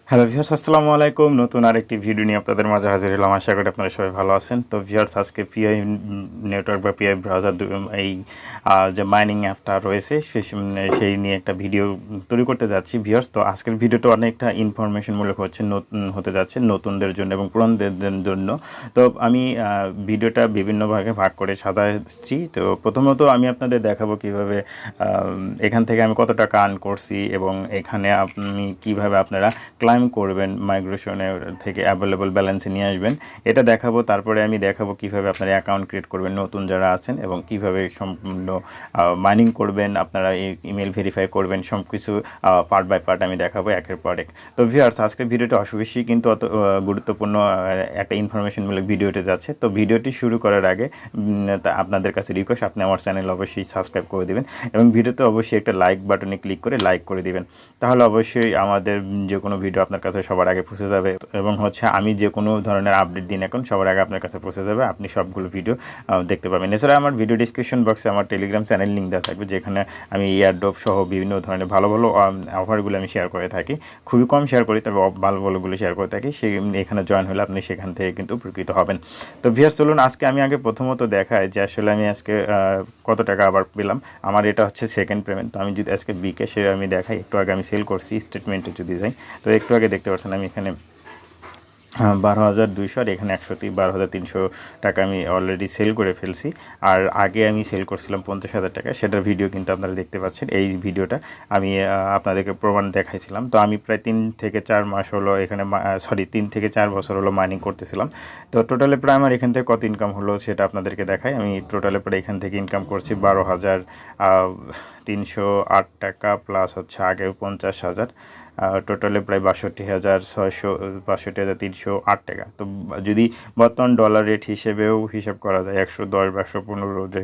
Hello viewers, আসসালামু আলাইকুম। নতুন আরেকটি ভিডিও নিয়ে আপনাদের মাঝে হাজির হলাম। আশা করি আপনারা সবাই ভালো আছেন। তো ভিউয়ার্স, আজকে পিআই নেটওয়ার্ক বা পিআই ব্রাউজার এই যে মাইনিং অ্যাপটা রয়েছে সেই নিয়ে একটা ভিডিও তৈরি করতে যাচ্ছি ভিউয়ার্স। তো আজকের ভিডিওটা অনেকটা ইনফরমেশনমূলক হচ্ছে, নতুন হতে যাচ্ছে নতুনদের জন্য এবং পুরানদের জন্য। তো আমি ভিডিওটা বিভিন্ন ভাগে ভাগ করে সাজাচ্ছি। তো প্রথমত আমি আপনাদের দেখাবো কিভাবে এখান থেকে আমি কত টাকা আর্ন করছি এবং এখানে আপনি কিভাবে আপনারা ক্লাইম করবেন, মাইগ্রেশনের থেকে অ্যাভেলেবল ব্যালেন্সে নিয়ে আসবেন, এটা দেখাবো। তারপরে আমি দেখাবো কিভাবে আপনারা অ্যাকাউন্ট ক্রিয়েট করবেন নতুন যারা আছেন এবং কিভাবে সম্পূর্ণ মাইনিং করবেন, আপনারা ইমেল ভেরিফাই করবেন, সব কিছু পার্ট বাই পার্ট আমি দেখাবো একের পর এক। তো ভিউয়ার্স, আজকের ভিডিওটা অবশ্যই কিন্তু অত গুরুত্বপূর্ণ একটা ইনফরমেশনমূলক ভিডিওতে যাচ্ছে। তো ভিডিওটি শুরু করার আগে তা আপনাদের কাছে রিকোয়েস্ট, আপনি আমার চ্যানেল অবশ্যই সাবস্ক্রাইব করে দেবেন এবং ভিডিওতে অবশ্যই একটা লাইক বাটনে ক্লিক করে লাইক করে দিবেন। তাহলে অবশ্যই আমাদের যে কোনো ভিডিও আপনার কাছে সবার আগে পৌঁছে যাবে এবং আমি যে কোনো ধরনের আপডেট দিন এখন সবার আগে আপনার কাছে পৌঁছে যাবে, আপনি সবগুলো ভিডিও দেখতে পাবেন। এছাড়া আমার ভিডিও ডিসক্রিপশন বক্সে আমার টেলিগ্রাম চ্যানেল লিঙ্ক দেওয়া থাকবে, যেখানে আমি এয়ারড্রপ সহ বিভিন্ন ধরনের ভালো ভালো অফারগুলো আমি শেয়ার করে থাকি। খুবই কম শেয়ার করি, তবে ভালো ভালোগুলো শেয়ার করে থাকি। এখানে জয়েন হলে আপনি সেখান থেকে কিন্তু উপকৃত হবেন। তো ভিউয়ার্স, চলুন আজকে আমি আগে প্রথমত দেখাই যে আসলে আমি আজকে কত টাকা আবার পেলাম। আমার এটা হচ্ছে সেকেন্ড পেমেন্ট। তো আমি যদি আজকে বিকাশে আমি দেখাই, একটু আগে আমি সেল করছি, স্টেটমেন্টে যদি যাই তো একটু আগে দেখতে পাচ্ছেন আমি এখানে 12,200 আর এখানে 12,300 টাকা আমি অলরেডি সেল করে ফেলছি। আর আগে আমি সেল করছিলাম 50,000 টাকা, সেটার ভিডিও কিন্তু আপনারা দেখতে পাচ্ছেন। এই ভিডিওটা আমি আপনাদেরকে প্রমাণ দেখাইছিলাম। তো আমি প্রায় 3 থেকে 4 মাস হলো এখানে 3 থেকে 4 বছর হলো মাইনিং করতেছিলাম। তো টোটালে প্রায় আমার এখান থেকে কত ইনকাম হলো সেটা আপনাদেরকে দেখাই। আমি টোটালে প্রায় এখান থেকে ইনকাম করছি 12,308 টাকা প্লাস হচ্ছে আগে 50,000, টোটালে প্রায় 62,308 টাকা। তো যদি বর্তমান ডলার রেট হিসেবেও হিসাব করা যায় 110 বা 115, যে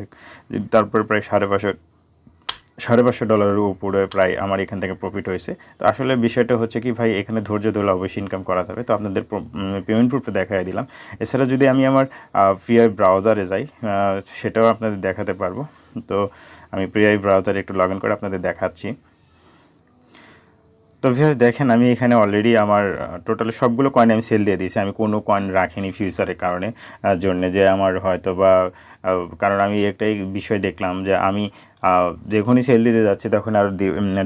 তারপর প্রায় $550 উপরে প্রায় আমার এখান থেকে প্রফিট হয়েছে। তো আসলে বিষয়টা হচ্ছে কি ভাই, এখানে ধৈর্য ধরলে অবশ্যই ইনকাম করা যাবে। তো আপনাদের পেমেন্ট প্রুফে দেখাই দিলাম। এছাড়া যদি আমি আমার পিআই ব্রাউজারে যাই, সেটাও আপনাদের দেখাতে পারবো। তো আমি পিআই ব্রাউজারে একটু লগ ইন করে আপনাদের দেখাচ্ছি। তো ভিউয়ার্স দেখেন, আমি এখানে অলরেডি আমার টোটাল সবগুলো কয়েন আমি সেল দিয়ে দিয়েছি। আমি কোনো কয়েন রাখিনি ফিউচারের কারণে জন্য, যে আমার হয়তো বা কারণ আমি একটাই বিষয় দেখলাম যে আমি যখনই সেল দিতে যাচ্ছি তখন আর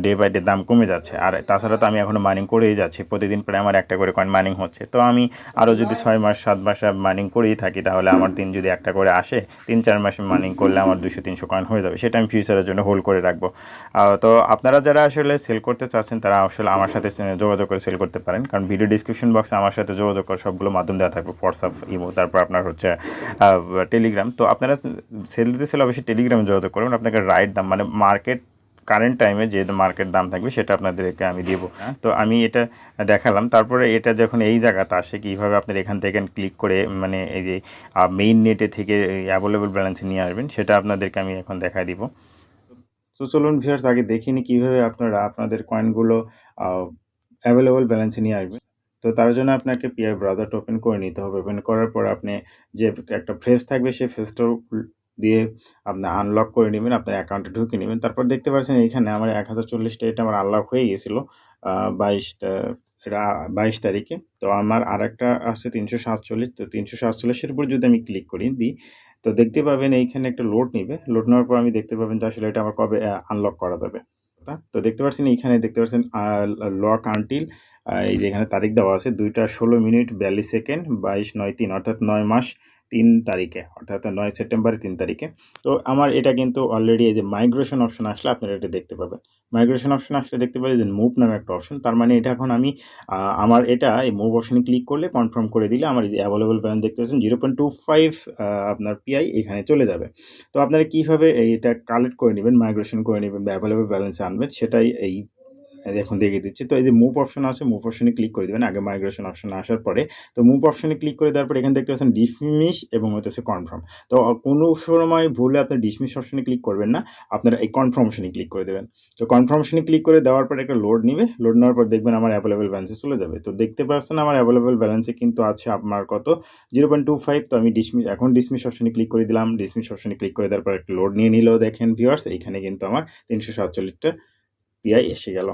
ডে বাই ডে দাম কমে যাচ্ছে। আর তাছাড়া তো আমি এখনও মাইনিং করেই যাচ্ছি, প্রতিদিন প্রায় আমার একটা করে কয়েন মাইনিং হচ্ছে। তো আমি আরও যদি 6 মাস 7 মাস মাইনিং করেই থাকি, তাহলে আমার দিন যদি একটা করে আসে, 3-4 মাস মাইনিং করলে আমার 200-300 কয়েন হয়ে যাবে। সেটা আমি ফিউচারের জন্য হোল্ড করে রাখবো। তো আপনারা যারা আসলে সেল করতে চাচ্ছেন তারা আসলে আমার সাথে যোগাযোগ করে সেল করতে পারেন, কারণ ভিডিও ডিসক্রিপশন বক্সে আমার সাথে যোগাযোগ করে সবগুলো মাধ্যম দেওয়া থাকবে, হোয়াটসঅ্যাপ, ইমো, তারপর আপনার হচ্ছে টেলিগ্রাম। তো আপনারা সেল দিতে অবশ্যই টেলিগ্রামে যোগাযোগ করবেন। আপনাকে রাইট দাম, মানে মার্কেট কারেন্ট টাইমে যে মার্কেট দাম থাকবে সেটা আপনাদেরকে আমি দেবো। তো আমি এটা দেখালাম। তারপরে এটা যখন এই জায়গাতে আসে, কীভাবে আপনার এখান থেকে ক্লিক করে মানে এই যে মেইন নেটে থেকে অ্যাভেলেবল ব্যালেন্সে নিয়ে আসবেন, সেটা আপনাদেরকে আমি এখন দেখাই দিব। তো চলুন ভিউয়ার্স, আগে দেখিনি কীভাবে আপনারা আপনাদের কয়েনগুলো অ্যাভেলেবল ব্যালেন্সে নিয়ে আসবেন। তো তার জন্য আপনাকে পিআই ব্রাউজারটা ওপেন করে নিতে হবে। ওপেন করার পর আপনি যে একটা ফ্রেজ থাকবে, সেই ফ্রেজটাও দিয়ে আপনি আনলক করে নেবেন, আপনার অ্যাকাউন্টে ঢুকে নেবেন। তারপর দেখতে পাচ্ছেন এইখানে আমার 1040টা এটা আমার আনলক হয়ে গিয়েছিল 22 এটা 22 তারিখে। তো আমার আরেকটা আছে 347। তো 347 এর উপর যদি আমি ক্লিক দিই, তো দেখতে পাবেন এইখানে একটা লোড নিবে। লোড নেওয়ার পর আমি দেখতে পাবেন যে আসলে এটা আমার কবে আনলক করা যাবে। তো দেখতে পাচ্ছেন এইখানে দেখতে পাচ্ছেন লক আনটিল, এই যে এখানে তারিখ দেওয়া আছে 2টা 16 মিনিট 42 সেকেন্ড 22/9/3, অর্থাৎ 9 মাস 3 তারিখে, অর্থাৎ 9 সেপ্টেম্বরের 3 তারিখে। তো আমার এটা কিন্তু অলরেডি এই যে মাইগ্রেশন অপশন আসলে আপনারা এটা দেখতে পাবেন। মাইগ্রেশন অপশন আসলে দেখতে পাবেন যে মুভ নামে একটা অপশন। তার মানে এটা এখন আমি আমার এটা এই মুভ অপশনে ক্লিক করলে কনফার্ম করে দিলে আমার এই যে অ্যাভেলেবল ব্যালেন্স দেখতে পাচ্ছেন 0.25 আপনার পিআই এখানে চলে যাবে। তো আপনারা কীভাবে এটা কালেক্ট করে নেবেন, মাইগ্রেশন করে নেবেন বা অ্যাভেলেবল ব্যালেন্সে আনবেন, সেটাই এই এখন দেখিয়ে দিচ্ছি। তো এই যে মুভ অপশন আছে, মুভ অপশনে ক্লিক করে দেবেন আগে মাইগ্রেশন অপশনে আসার পরে। তো মুভ অপশনে ক্লিক করে দেওয়ার পর এখানে দেখতে পাচ্ছেন ডিসমিস এবং হচ্ছে কনফার্ম। তো কোনো সময় ভুলে আপনি ডিসমিস অপশনে ক্লিক করবেন না, আপনারা এই কনফার্ম অপশনে ক্লিক করে দেবেন। তো কনফার্ম অপশনে ক্লিক করে দেওয়ার পর একটা লোড নিবে, লোড নেওয়ার পর দেখবেন আমার অ্যাভেলেবল ব্যালেন্সে চলে যাবে। তো দেখতে পাচ্ছেন আমার অ্যাভেলেবল ব্যালেন্সে কিন্তু আছে আপনার কত 0.25। তো আমি ডিসমিস অপশনে ক্লিক করে দিলাম। ডিসমিস অপশনে ক্লিক করে দেওয়ার পর একটা লোড নিয়ে নিল। দেখেন ভিউয়ার্স, এইখানে কিন্তু আমার 347টা পিআই এসে গেল।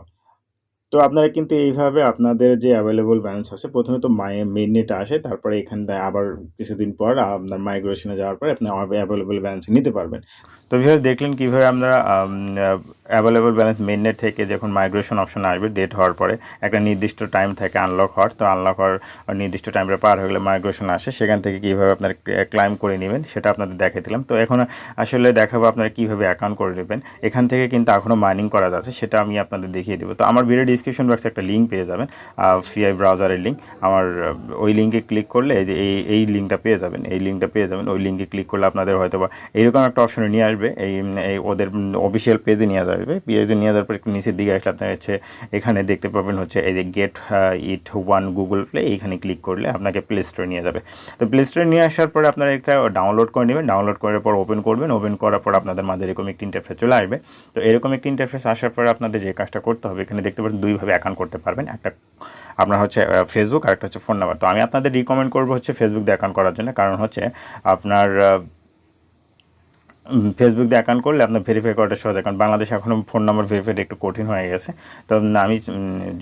তো আপনারা কিন্তু এইভাবে আপনাদের যে অ্যাভেলেবল ব্যালেন্স আছে, প্রথমে তো মেইননেটে আসে, তারপরে এখানটায় আবার কিছুদিন পর আপনার মাইগ্রেশনে যাওয়ার পরে আপনি অ্যাভেলেবল ব্যালেন্স নিতে পারবেন। তো ভিউয়ার্স, দেখলেন কীভাবে আমরা অ্যাভেলেবল ব্যালেন্স মেইননেট থেকে যখন মাইগ্রেশন অপশন আসবে, ডেট হওয়ার পরে একটা নির্দিষ্ট টাইম থাকে আনলক হওয়ার, তো আনলক হওয়ার নির্দিষ্ট টাইমটা পার হয়ে গেলে মাইগ্রেশন আসে, সেখান থেকে কীভাবে আপনারা ক্লাইম করে নেবেন সেটা আপনাদের দেখিয়ে দিলাম। তো এখন আসলে দেখাবো আপনারা কীভাবে অ্যাকাউন্ট করে নেবেন। এখান থেকে কিন্তু এখনও মাইনিং করা যাচ্ছে, সেটা আমি আপনাদের দেখিয়ে দেবো। তো আমার ভিডিও ডিসক্রিপশন বক্সে একটা লিঙ্ক পেয়ে যাবেন, ফ্রিআই ব্রাউজারের লিঙ্ক। আমার ওই লিঙ্কে ক্লিক করলে এই লিঙ্কটা পেয়ে যাবেন, এই লিঙ্কটা পেয়ে যাবেন। ওই লিঙ্কে ক্লিক করলে আপনাদের হয়তো বা এইরকম একটা অপশনে নিয়ে আসবে, এই ওদের অফিসিয়াল পেজে নিয়ে আসবে। পেজে নিয়ে যাওয়ার পর একটু নিচের দিকে আসলে আপনার হচ্ছে এখানে দেখতে পাবেন হচ্ছে এই যে get it one Google play, এইখানে ক্লিক করলে আপনাকে প্লে স্টোরে নিয়ে যাবে। তো প্লে স্টোরে নিয়ে আসার পরে আপনারা একটা ডাউনলোড করে নেবেন, ডাউনলোড করার পর ওপেন করবেন, ওপেন করার পর আপনাদের মাঝে এরকম একটি ইন্টারফেস চলে আসবে। তো এরকম একটি ইন্টারফেস আসার পরে আপনাদের যে কাজটা করতে হবে, এখানে দেখতে পাবেন দুইভাবে অ্যাকাউন্ট করতে পারবেন, একটা আপনার হচ্ছে ফেসবুক আর একটা হচ্ছে ফোন নাম্বার। তো আমি আপনাদের রিকমেন্ড করবো হচ্ছে ফেসবুক দিয়ে অ্যাকাউন্ট করার জন্য, কারণ হচ্ছে আপনার ফেসবুক দিয়ে অ্যাকাউন্ট করলে আপনার ভেরিফাই করাটা সহজ। কারণ বাংলাদেশে এখনও ফোন নাম্বার ভেরিফাইটা একটু কঠিন হয়ে গেছে। তো আমি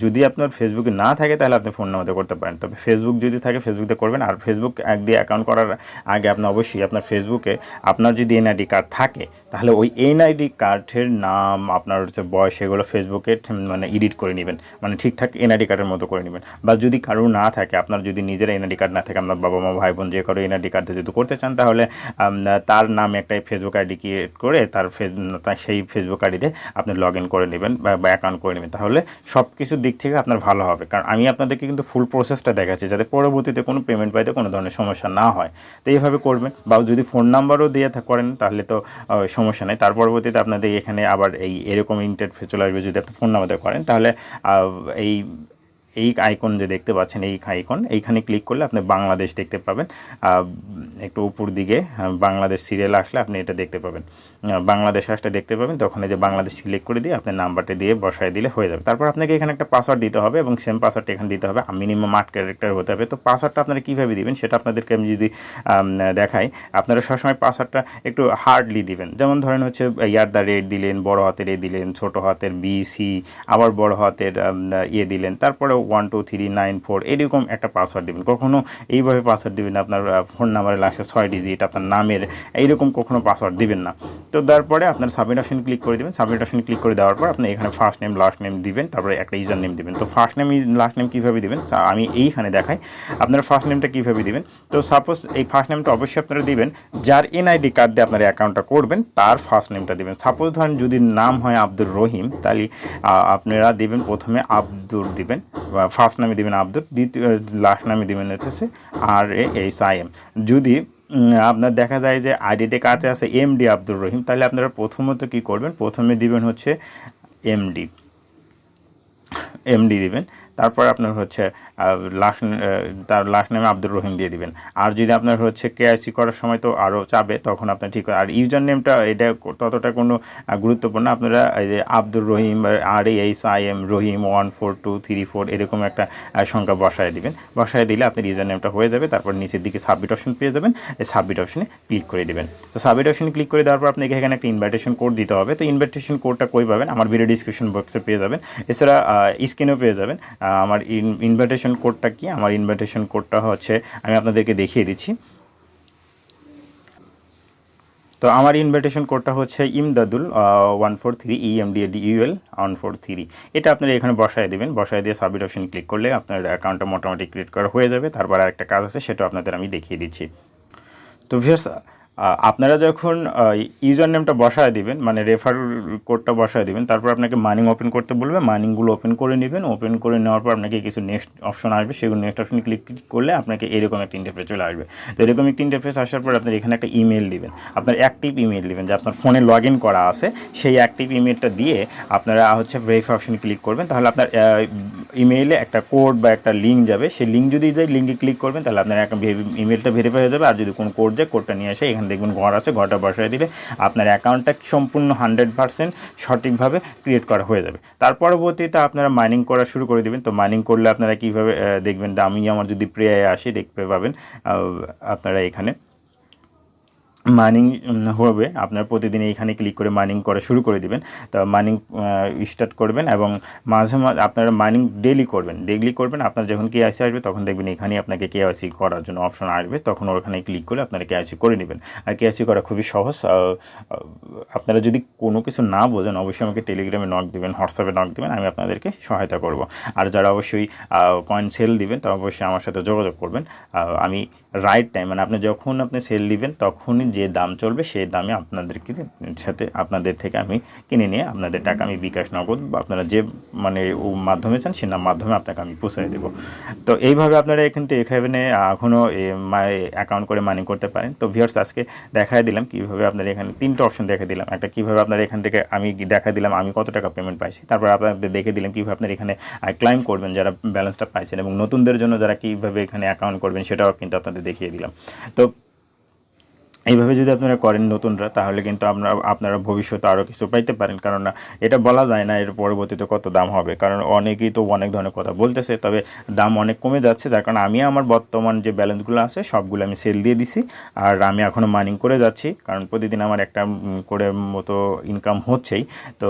যদি আপনার ফেসবুকে না থাকে তাহলে আপনি ফোন নাম্বার দিয়ে করতে পারেন, তবে ফেসবুক যদি থাকে ফেসবুক দিয়ে করবেন। আর ফেসবুক এক দিয়ে অ্যাকাউন্ট করার আগে আপনি অবশ্যই আপনার ফেসবুকে আপনার যদি এনআইডি কার্ড থাকে, তাহলে ওই এনআইডি কার্ডের নাম, আপনার হচ্ছে বয়স, এগুলো ফেসবুকে মানে এডিট করে নেবেন, মানে ঠিকঠাক এনআইডি কার্ডের মতো করে নেবেন। বা যদি কারো না থাকে, আপনার যদি নিজের এনআইডি কার্ড না থাকে, আপনার বাবা মা ভাই বোন যে কারো এনআইডি কার্ডে যদি করতে চান, তাহলে তার নামে একটা ফেসবুক আইডি ক্রিয়েট করে সেই ফেসবুক আইডিতে আপনি লগ ইন করে নেবেন বা অ্যাকাউন্ট করে নেবেন, তাহলে সব কিছুর দিক থেকে আপনার ভালো হবে। কারণ আমি আপনাদেরকে কিন্তু ফুল প্রসেসটা দেখাচ্ছি, যাতে পরবর্তীতে কোনো পেমেন্ট পাইতে কোনো ধরনের সমস্যা না হয়। তো এইভাবে করবেন। বা যদি ফোন নাম্বারও দিয়ে করেন তাহলে তো সমস্যা নেই। তার পরবর্তীতে আপনাদের এখানে আবার এরকম ইন্টারফেস চলে আসবে। যদি আপনি ফোন নাম্বার দিয়ে করেন, তাহলে এই আইকন যে দেখতে পাচ্ছেন, এই আইকন, এইখানে ক্লিক করলে আপনি বাংলাদেশ দেখতে পাবেন। একটু উপর দিকে বাংলাদেশ সিরিয়াল আসলে আপনি এটা দেখতে পাবেন, বাংলাদেশ আসলে দেখতে পাবেন। তখন এই যে বাংলাদেশ সিলেক্ট করে দিয়ে আপনি নাম্বারটা দিয়ে বসায় দিলে হয়ে যাবে। তারপর আপনাকে এখানে একটা পাসওয়ার্ড দিতে হবে, এবং সেম পাসওয়ার্ডটা এখানে দিতে হবে, মিনিমাম 8 ক্যারেক্টার হতে হবে। তো পাসওয়ার্ডটা আপনারা কীভাবে দিবেন সেটা আপনাদেরকে আমি যদি দেখাই, আপনারা সবসময় পাসওয়ার্ডটা একটু হার্ডলি দিবেন। যেমন ধরেন হচ্ছে @ দিলেন, বড় হাতের দিলেন, ছোট হাতের BC, আবার বড় হাতের দিলেন, তারপরে 1 2 3 9 4 এরকম একটা পাসওয়ার্ড দেবেন। কখনও এইভাবে পাসওয়ার্ড দেবেন আপনার ফোন নাম্বারের লাস্টে 6 ডিজিট, আপনার নামের এইরকম কখনো পাসওয়ার্ড দিবেন না। তো তারপরে আপনার সাবমিট অপশন ক্লিক করে দেবেন। সাবমিট অপশন ক্লিক করে দেওয়ার পর আপনি এখানে ফার্স্ট নেম লাস্ট নেম দিবেন, তারপরে একটা ইউজার নেম দিবেন। তো ফার্স্ট নেম লাস্ট নেম কীভাবে দিবেন আমি এইখানে দেখাই। আপনার ফার্স্ট নেমটা কীভাবে দিবেন, তো সাপোজ এই ফার্স্ট নেমটা অবশ্যই আপনারা দিবেন যার এনআইডি কার্ড দিয়ে আপনার অ্যাকাউন্টটা করবেন তার ফার্স্ট নেমটা দিবেন। সাপোজ ধরেন যদি নাম হয় আব্দুর রহিম, তাহলে আপনারা দিবেন প্রথমে আব্দুর দিবেন, ফার্স্ট নামে দিবেন আব্দুর, দ্বিতীয় লাস্ট নামে দিবেন হচ্ছে RAHIM। যদি আপনার দেখা যায় যে আইডিতে কাছে আছে MD আব্দুর রহিম, তাহলে আপনারা প্রথমত কী করবেন, প্রথমে দিবেন হচ্ছে MD দিবেন। তারপর আপনার হচ্ছে তার লাস্ট নেমে আব্দুর রহিম দিয়ে দিবেন। আর যদি আপনার হচ্ছে KYC করার সময় তো আরও চাবে, তখন আপনার ঠিক। আর ইউজার নেমটা এটা ততটা কোনো গুরুত্বপূর্ণ। আপনারা এই যে আব্দুর রহিম RAHIM রহিম 14234 এরকম একটা সংখ্যা বসায় দিবেন। বসায় দিলে আপনার ইউজার নেমটা হয়ে যাবে। তারপর নিচের দিকে সাবমিট অপশন পেয়ে যাবেন, এই সাবমিট অপশনে ক্লিক করে দেবেন। তো সাবমিট অপশনে ক্লিক করে দেওয়ার পর আপনাকে এখানে একটা ইনভাইটেশন কোড দিতে হবে। তো ইনভাইটেশন কোডটা কই পাবেন, আমার ভিডিও ডিসক্রিপশন বক্সে পেয়ে যাবেন, এছাড়া স্ক্রিনেও পেয়ে যাবেন। আমার ইনভাইটেশন কোডটা কি, আমার ইনভাইটেশন কোডটা হচ্ছে আমি আপনাদেরকে দেখিয়ে দিচ্ছি। তো আমার ইনভাইটেশন কোডটা হচ্ছে ইমদাদুল 143 EMDADUL 143। এটা আপনারা এখানে বসায় দেবেন। বসায় দিয়ে সাবমিট অপশন ক্লিক করলে আপনার অ্যাকাউন্টটা মোটামুটি ক্রিয়েট করা হয়ে যাবে। তারপর আরেকটা কাজ আছে, সেটা আপনাদের আমি দেখিয়ে দিচ্ছি। তো ভিউয়ার্স, আপনারা যখন ইউজার নেমটা বসায় দিবেন, মানে রেফার কোডটা বসায় দিবেন, তারপর আপনাকে মাইনিং ওপেন করতে বলবে, মাইনিংগুলো ওপেন করে নেবেন। ওপেন করে নেওয়ার পর আপনাকে কিছু নেক্সট অপশন আসবে, সেগুলো নেক্সট অপশন ক্লিক করলে আপনাকে এরকম একটা ইন্টারফেস চলে আসবে। তো এরকম একটা ইন্টারফেস আসার পর আপনার এখানে একটা ইমেল দিবেন, আপনার অ্যাক্টিভ ইমেল দিবেন, যে আপনার ফোনে লগ ইন করা আছে, সেই অ্যাক্টিভ ইমেলটা দিয়ে আপনারা হচ্ছে ভেরিফাই অপশন ক্লিক করবেন। তাহলে আপনার ইমেইলে একটা কোড বা একটা লিঙ্ক যাবে, সেই লিঙ্ক যদি যায়, লিঙ্কে ক্লিক করবেন, তাহলে আপনার ইমেলটা ভেরিফাই হয়ে যাবে। আর যদি কোনো কোড যায়, কোডটা নিয়ে এসে এখানে দেখবেন ঘর আছে, ঘরটা বসায় দিলে আপনার অ্যাকাউন্টটা সম্পূর্ণ 100% সঠিকভাবে ক্রিয়েট করা হয়ে যাবে। তার পরবর্তীতে আপনারা মাইনিং করা শুরু করে দেবেন। তো মাইনিং করলে আপনারা কীভাবে দেখবেন, আমি আমার যদি প্রেয়ে আসি দেখতে পাবেন আপনারা এখানে মাইনিং হবে, আপনার প্রতিদিন এইখানে ক্লিক করে মাইনিং করা শুরু করে দিবেন। তো মাইনিং স্টার্ট করবেন এবং মাঝে মাঝে আপনারা মাইনিং ডেইলি করবেন। আপনার যখন কেওয়াইসি আসবে তখন দেখবেন এখানেই আপনাকে কেওয়াইসি করার জন্য অপশন আসবে, তখন ওখানে ক্লিক করে আপনারা কেওয়াইসি করে নেবেন। আর কেওয়াইসি করা খুবই সহজ। আপনারা যদি কোনো কিছু না বোঝেন অবশ্যই আমাকে টেলিগ্রামে নক দিবেন, হোয়াটসঅ্যাপে নক দিবেন, আমি আপনাদেরকে সহায়তা করব। আর যারা অবশ্যই কয়েন সেল দিবেন তারা অবশ্যই আমার সাথে যোগাযোগ করবেন। আমি রাইট টাইম মানে আপনি যখন আপনি সেল দিবেন তখনই যে দাম চলবে সেই দামে আপনাদের থেকে আমি কিনে নিয়ে আপনাদের টাকা আমি বিকাশ নগদ বা আপনারা যে মানে মাধ্যমে চান সে মাধ্যমে আপনাকে আমি পৌঁছায় দেবো। তো এইভাবে আপনারা এখানে এখনও অ্যাকাউন্ট করে মাইনিং করতে পারেন। তো ভিউয়ার্স আজকে দেখাই দিলাম কীভাবে আপনারা এখানে 3টা অপশন দেখে দিলাম। একটা কীভাবে আপনারা এখান থেকে আমি দেখা দিলাম আমি কত টাকা পেমেন্ট পাইছি, তারপর আপনাদের দেখে দিলাম কীভাবে আপনারা এখানে ক্লাইম করবেন যারা ব্যালেন্সটা পাইছেন, এবং নতুনদের জন্য যারা কীভাবে এখানে অ্যাকাউন্ট করবেন সেটাও কিন্তু আপনাদের দেখিয়ে দিলাম। তো এইভাবে যদি আপনারা করেন নতুনরা, তাহলে কিন্তু আপনারা ভবিষ্যতে আরও কিছু পাইতে পারেন। কারণ এটা বলা যায় না এর পরবর্তীতে কত দাম হবে, কারণ অনেকেই তো অনেক ধরনের কথা বলতেছে, তবে দাম অনেক কমে যাচ্ছে। যার কারণে আমি আমার বর্তমান যে ব্যালেন্সগুলো আছে সবগুলো আমি সেল দিয়ে দিছি, আর আমি এখনও মাইনিং করে যাচ্ছি, কারণ প্রতিদিন আমার একটা করে মতো ইনকাম হচ্ছেই। তো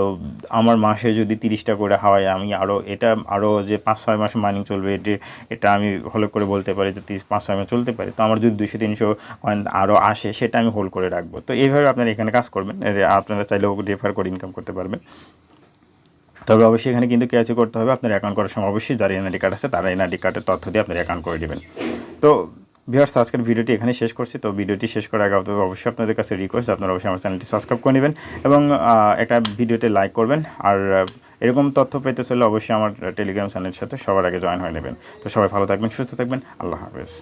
আমার মাসে যদি 30টা করে হয়, আমি আরও যে 5-6 মাস মাইনিং চলবে, এটা আমি হলো করে বলতে পারি যে 5-6 মাস চলতে পারে। তো আমার যদি 200-300 কয়েন আরও আসে সেটা আমি হোল্ড করে রাখবো। তো এইভাবে আপনারা এখানে কাজ করবেন, আপনারা চাইলেও রেফার করে ইনকাম করতে পারবেন। তবে অবশ্যই এখানে কিন্তু কেওয়াইসি করতে হবে। আপনার অ্যাকাউন্ট করার সময় অবশ্যই যার এনআইডি কার্ড আছে তারা এনআইডি কার্ডের তথ্য দিয়ে আপনার অ্যাকাউন্ট করে দেবেন। তো ভিউয়ার্স আজকের ভিডিওটি এখানে শেষ করছি। তো ভিডিওটি শেষ করার আগে অবশ্যই আপনাদের কাছে রিকোয়েস্ট আপনারা অবশ্যই আমার চ্যানেলটি সাবস্ক্রাইব করে নেবেন এবং একটা ভিডিওতে লাইক করবেন। আর এরকম তথ্য পেতে চলে অবশ্যই আমার টেলিগ্রাম চ্যানেলের সাথে সবার আগে জয়েন হয়ে নেবেন। তো সবাই ভালো থাকবেন, সুস্থ থাকবেন, আল্লাহ হাফেজ।